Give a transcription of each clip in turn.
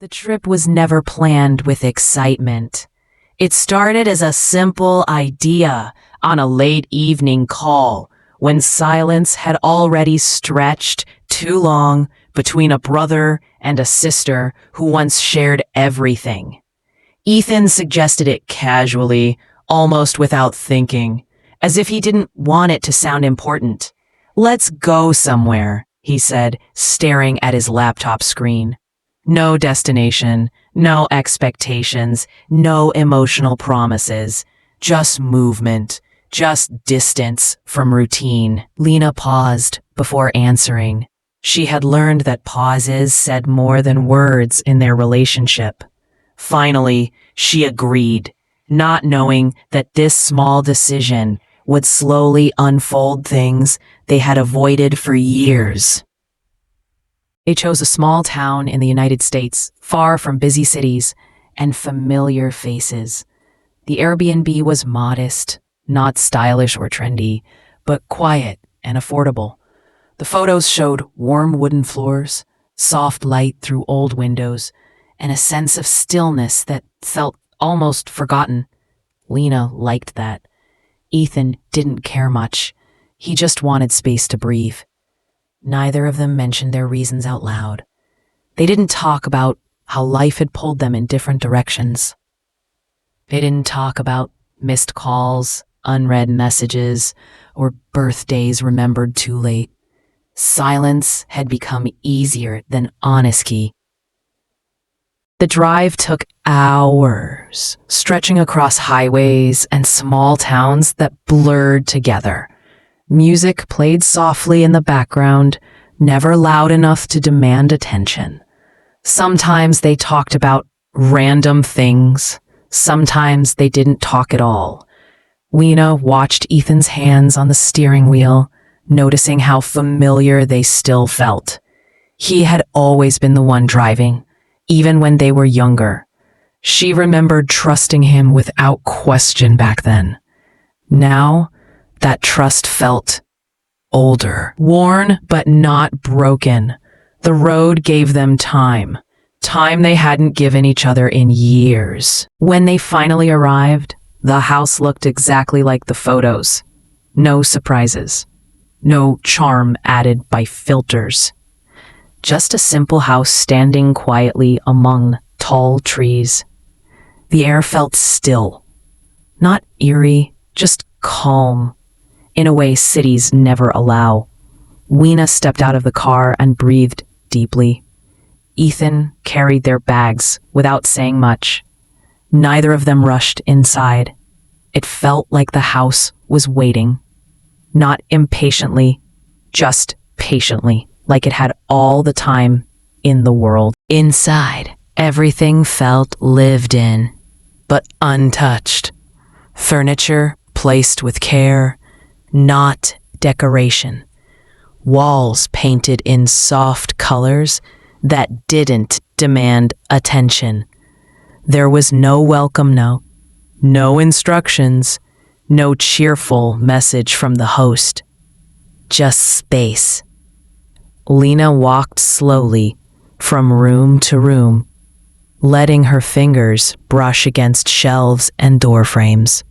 The trip was never planned with excitement. It started as a simple idea on a late evening call when silence had already stretched too long between a brother and a sister who once shared everything. Ethan suggested it casually, almost without thinking, as if he didn't want it to sound important. "Let's go somewhere," he said, staring at his laptop screen. No destination, no expectations, no emotional promises, just movement, just distance from routine. Lena paused before answering. She had learned that pauses said more than words in their relationship. Finally, she agreed, not knowing that this small decision would slowly unfold things they had avoided for years. They chose a small town in the United States, far from busy cities and familiar faces. The Airbnb was modest, not stylish or trendy, but quiet and affordable. The photos showed warm wooden floors, soft light through old windows, and a sense of stillness that felt almost forgotten. Lena liked that. Ethan didn't care much. He just wanted space to breathe. Neither of them mentioned their reasons out loud. They didn't talk about how life had pulled them in different directions. They didn't talk about missed calls, unread messages, or birthdays remembered too late. Silence had become easier than honesty. The drive took hours, stretching across highways and small towns that blurred together. Music played softly in the background, never loud enough to demand attention. Sometimes they talked about random things. Sometimes they didn't talk at all. Lena watched Ethan's hands on the steering wheel, noticing how familiar they still felt. He had always been the one driving, even when they were younger. She remembered trusting him without question back then. Now, that trust felt older, worn but not broken. The road gave them time they hadn't given each other in years. When they finally arrived, the house looked exactly like the photos. No surprises, no charm added by filters. Just a simple house standing quietly among tall trees. The air felt still, not eerie, just calm, in a way cities never allow. Lena stepped out of the car and breathed deeply. Ethan carried their bags without saying much. Neither of them rushed inside. It felt like the house was waiting, not impatiently, just patiently, like it had all the time in the world. Inside, everything felt lived in, but untouched. Furniture placed with care, not decoration. Walls painted in soft colors that didn't demand attention. There was no welcome note, no instructions, no cheerful message from the host. Just space. Lena walked slowly from room to room, letting her fingers brush against shelves and door frames.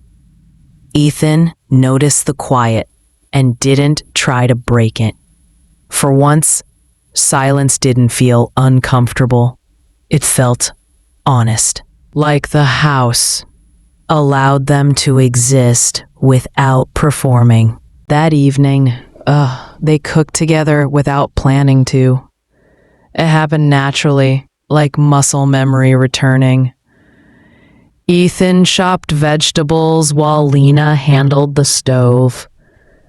Ethan noticed the quiet and didn't try to break it. For once, silence didn't feel uncomfortable. It felt honest, like the house allowed them to exist without performing. That evening, they cooked together without planning to. It happened naturally, like muscle memory returning. Ethan chopped vegetables while Lena handled the stove.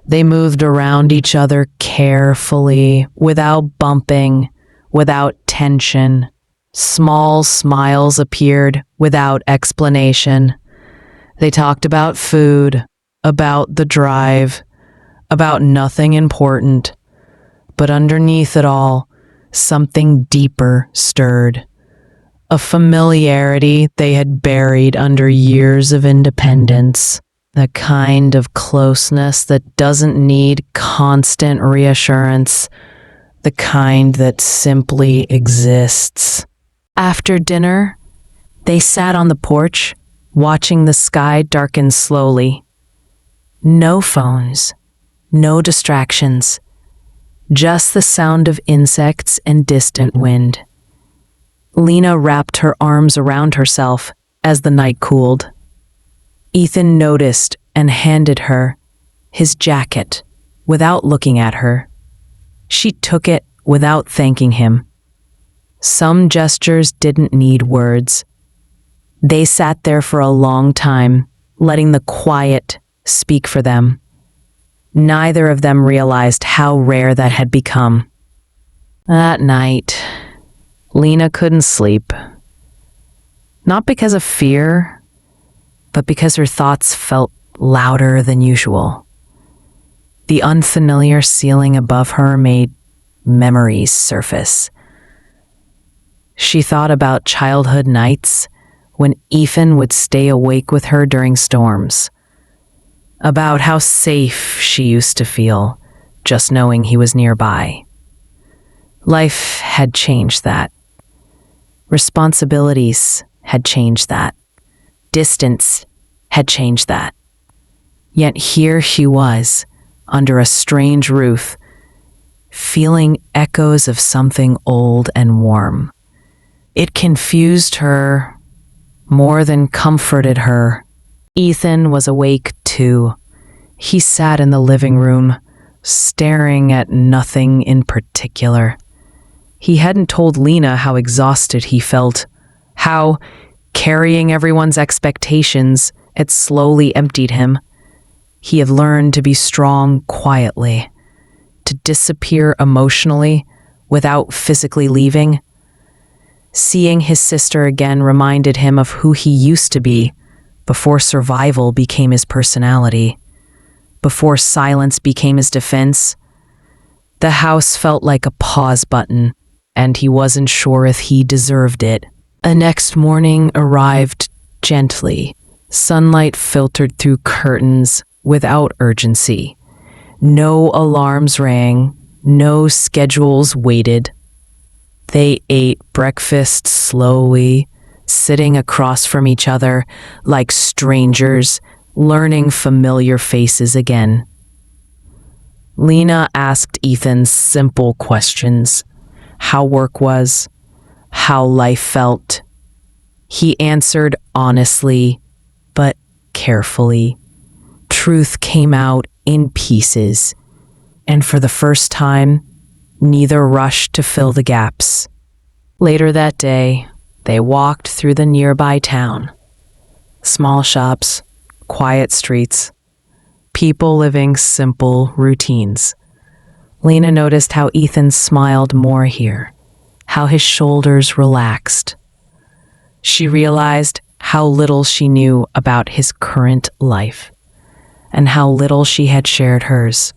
They moved around each other carefully, without bumping, without tension. Small smiles appeared without explanation. They talked about food, about the drive, about nothing important. But underneath it all, something deeper stirred. A familiarity they had buried under years of independence. The kind of closeness that doesn't need constant reassurance. The kind that simply exists. After dinner, they sat on the porch, watching the sky darken slowly. No phones, no distractions, just the sound of insects and distant wind. Lena wrapped her arms around herself as the night cooled. Ethan noticed and handed her his jacket without looking at her. She took it without thanking him. Some gestures didn't need words. They sat there for a long time, letting the quiet speak for them. Neither of them realized how rare that had become. That night, Lena couldn't sleep. Not because of fear, but because her thoughts felt louder than usual. The unfamiliar ceiling above her made memories surface. She thought about childhood nights when Ethan would stay awake with her during storms. About how safe she used to feel just knowing he was nearby. Life had changed that. Responsibilities had changed that. Distance had changed that. Yet here she was, under a strange roof, feeling echoes of something old and warm. It confused her more than comforted her. Ethan was awake too. He sat in the living room, staring at nothing in particular. He hadn't told Lena how exhausted he felt, how carrying everyone's expectations had slowly emptied him. He had learned to be strong quietly, to disappear emotionally without physically leaving. Seeing his sister again reminded him of who he used to be before survival became his personality, before silence became his defense. The house felt like a pause button, and he wasn't sure if he deserved it. The next morning arrived gently. Sunlight filtered through curtains without urgency. No alarms rang, no schedules waited. They ate breakfast slowly, sitting across from each other like strangers, learning familiar faces again. Lena asked Ethan simple questions: how work was, how life felt. He answered honestly, but carefully. Truth came out in pieces, and for the first time, neither rushed to fill the gaps. Later that day, they walked through the nearby town. Small shops, quiet streets, people living simple routines. Lena noticed how Ethan smiled more here, how his shoulders relaxed. She realized how little she knew about his current life, and how little she had shared hers.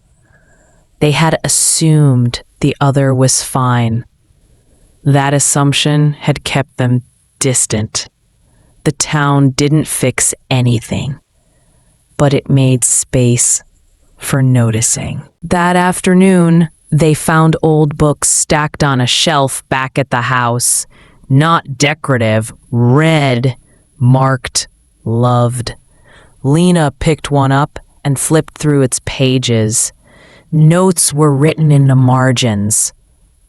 They had assumed the other was fine. That assumption had kept them distant. The town didn't fix anything, but it made space for noticing. That afternoon, they found old books stacked on a shelf back at the house. Not decorative, read, marked, loved. Lena picked one up and flipped through its pages. Notes were written in the margins.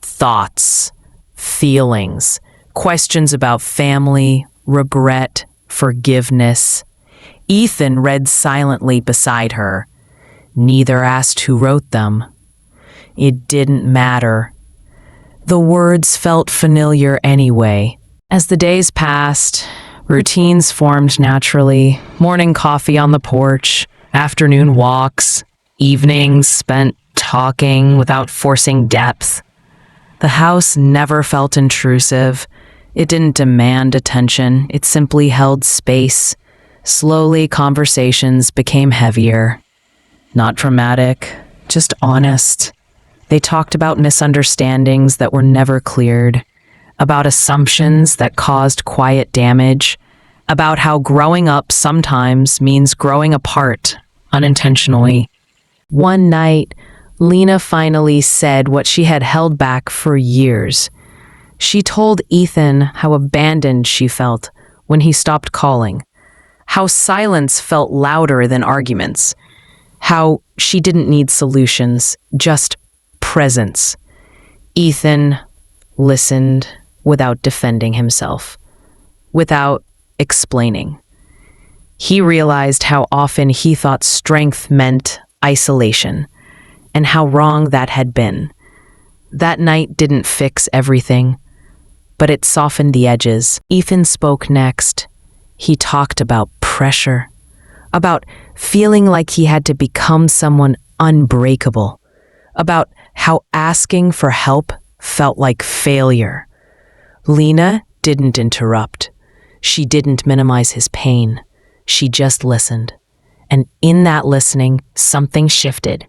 Thoughts, feelings, questions about family, regret, forgiveness. Ethan read silently beside her. Neither asked who wrote them. It didn't matter. The words felt familiar anyway. As the days passed, routines formed naturally. Morning coffee on the porch, afternoon walks, evenings spent talking without forcing depth. The house never felt intrusive. It didn't demand attention. It simply held space. Slowly, conversations became heavier. Not dramatic, just honest. They talked about misunderstandings that were never cleared, about assumptions that caused quiet damage, about how growing up sometimes means growing apart unintentionally. One night, Lena finally said what she had held back for years. She told Ethan how abandoned she felt when he stopped calling, how silence felt louder than arguments, how she didn't need solutions, just presence. Ethan listened without defending himself, without explaining. He realized how often he thought strength meant isolation, and how wrong that had been. That night didn't fix everything, but it softened the edges. Ethan spoke next. He talked about pressure, about feeling like he had to become someone unbreakable, about how asking for help felt like failure. Lena didn't interrupt. She didn't minimize his pain. She just listened. And in that listening, something shifted.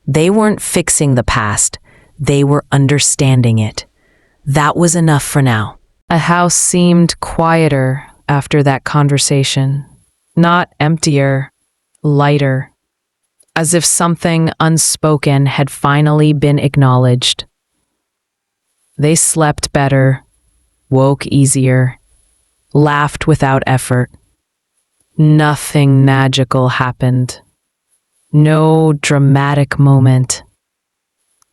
They weren't fixing the past. They were understanding it. That was enough for now. A house seemed quieter after that conversation. Not emptier, lighter. As if something unspoken had finally been acknowledged. They slept better, woke easier, laughed without effort. Nothing magical happened. No dramatic moment.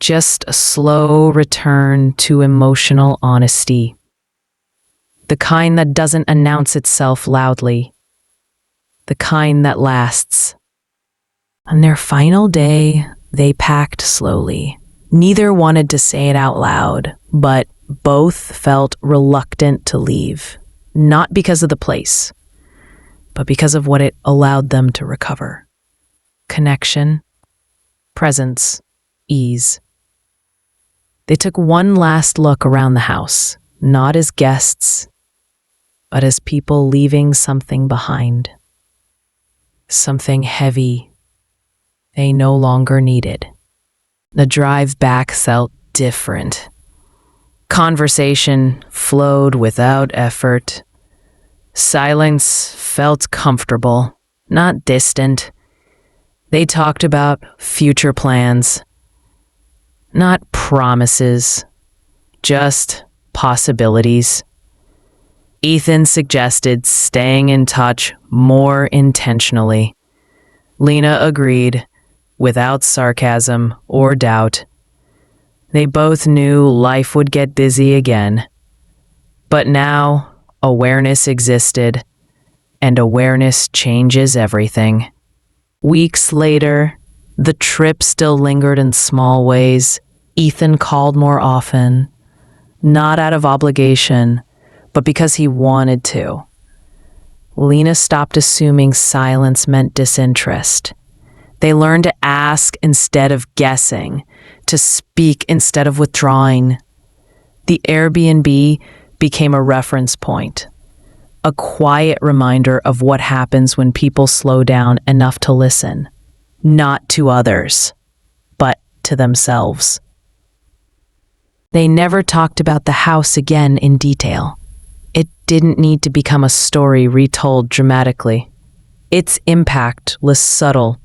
Just a slow return to emotional honesty. The kind that doesn't announce itself loudly. The kind that lasts. On their final day, they packed slowly. Neither wanted to say it out loud, but both felt reluctant to leave. Not because of the place, but because of what it allowed them to recover. Connection, presence, ease. They took one last look around the house, not as guests, but as people leaving something behind. Something heavy they no longer needed. The drive back felt different. Conversation flowed without effort. Silence felt comfortable, not distant. They talked about future plans, not promises, just possibilities. Ethan suggested staying in touch more intentionally. Lena agreed, without sarcasm or doubt. They both knew life would get busy again. But now, awareness existed, and awareness changes everything. Weeks later, the trip still lingered in small ways. Ethan called more often, not out of obligation, but because he wanted to. Lena stopped assuming silence meant disinterest. They learned to ask instead of guessing, to speak instead of withdrawing. The Airbnb became a reference point, a quiet reminder of what happens when people slow down enough to listen, not to others, but to themselves. They never talked about the house again in detail. It didn't need to become a story retold dramatically. Its impact was subtle,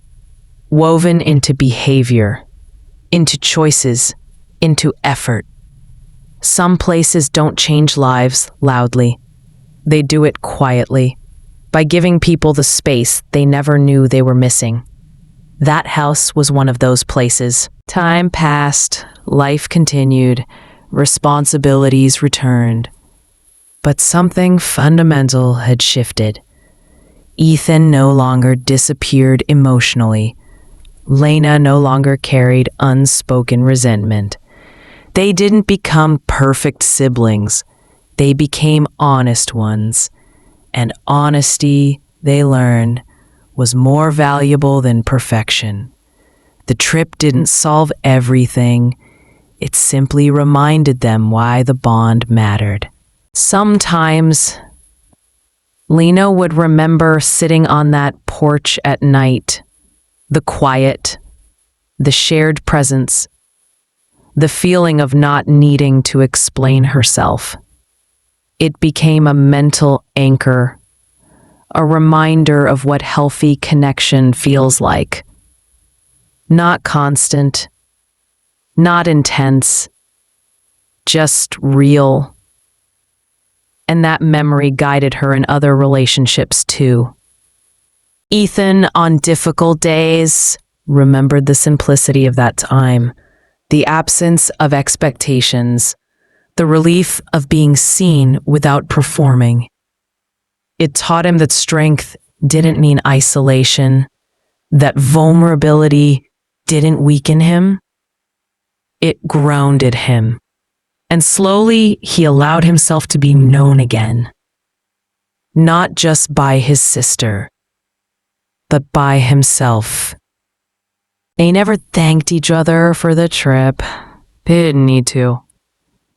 woven into behavior, into choices, into effort. Some places don't change lives loudly. They do it quietly, by giving people the space they never knew they were missing. That house was one of those places. Time passed, life continued, responsibilities returned. But something fundamental had shifted. Ethan no longer disappeared emotionally. Lena no longer carried unspoken resentment. They didn't become perfect siblings. They became honest ones. And honesty, they learned, was more valuable than perfection. The trip didn't solve everything. It simply reminded them why the bond mattered. Sometimes, Lena would remember sitting on that porch at night, the quiet, the shared presence, the feeling of not needing to explain herself. It became a mental anchor, a reminder of what healthy connection feels like. Not constant, not intense, just real, and that memory guided her in other relationships too. Ethan, on difficult days, remembered the simplicity of that time, the absence of expectations, the relief of being seen without performing. It taught him that strength didn't mean isolation, that vulnerability didn't weaken him. It grounded him. And slowly, he allowed himself to be known again. Not just by his sister, but by himself. They never thanked each other for the trip. They didn't need to.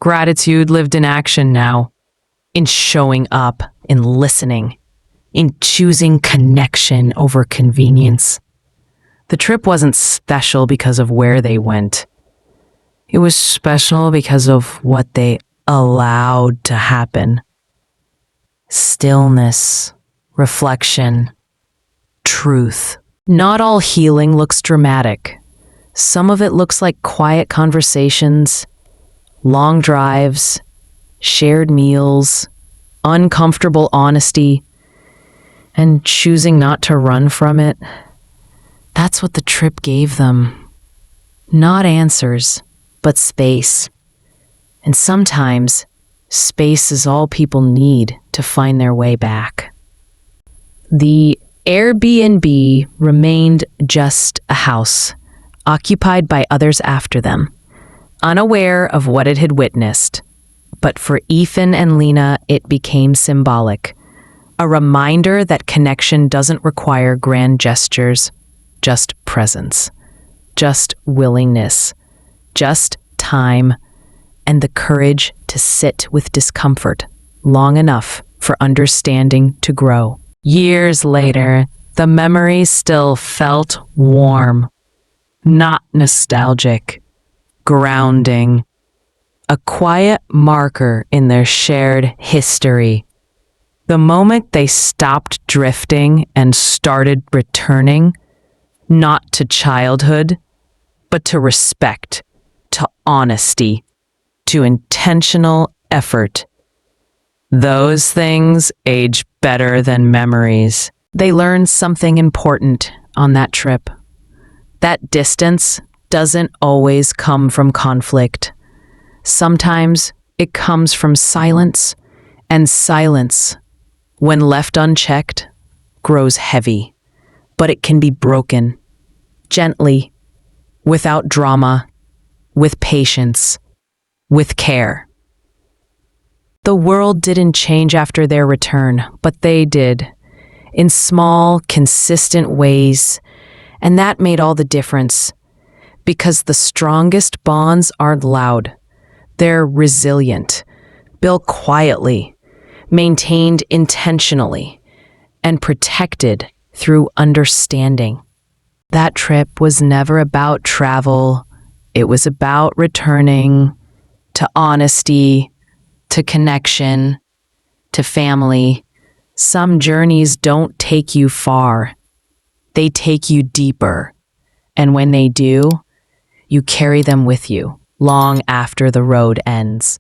Gratitude lived in action now, in showing up, in listening, in choosing connection over convenience. The trip wasn't special because of where they went. It was special because of what they allowed to happen. Stillness, reflection, truth. Not all healing looks dramatic. Some of it looks like quiet conversations, long drives, shared meals, uncomfortable honesty, and choosing not to run from it. That's what the trip gave them. Not answers, but space. And sometimes, space is all people need to find their way back. The Airbnb remained just a house, occupied by others after them, unaware of what it had witnessed. But for Ethan and Lena, it became symbolic, a reminder that connection doesn't require grand gestures, just presence, just willingness, just time, and the courage to sit with discomfort long enough for understanding to grow. Years later, the memories still felt warm, not nostalgic, grounding, a quiet marker in their shared history. The moment they stopped drifting and started returning, not to childhood, but to respect, to honesty, to intentional effort. Those things age better than memories. They learned something important on that trip. That distance doesn't always come from conflict. Sometimes it comes from silence, and silence, when left unchecked, grows heavy. But it can be broken, gently, without drama, with patience, with care. The world didn't change after their return, but they did, in small, consistent ways, and that made all the difference. Because the strongest bonds aren't loud. They're resilient, built quietly, maintained intentionally, and protected through understanding. That trip was never about travel. It was about returning to honesty, to connection, to family. Some journeys don't take you far. They take you deeper. And when they do, you carry them with you long after the road ends.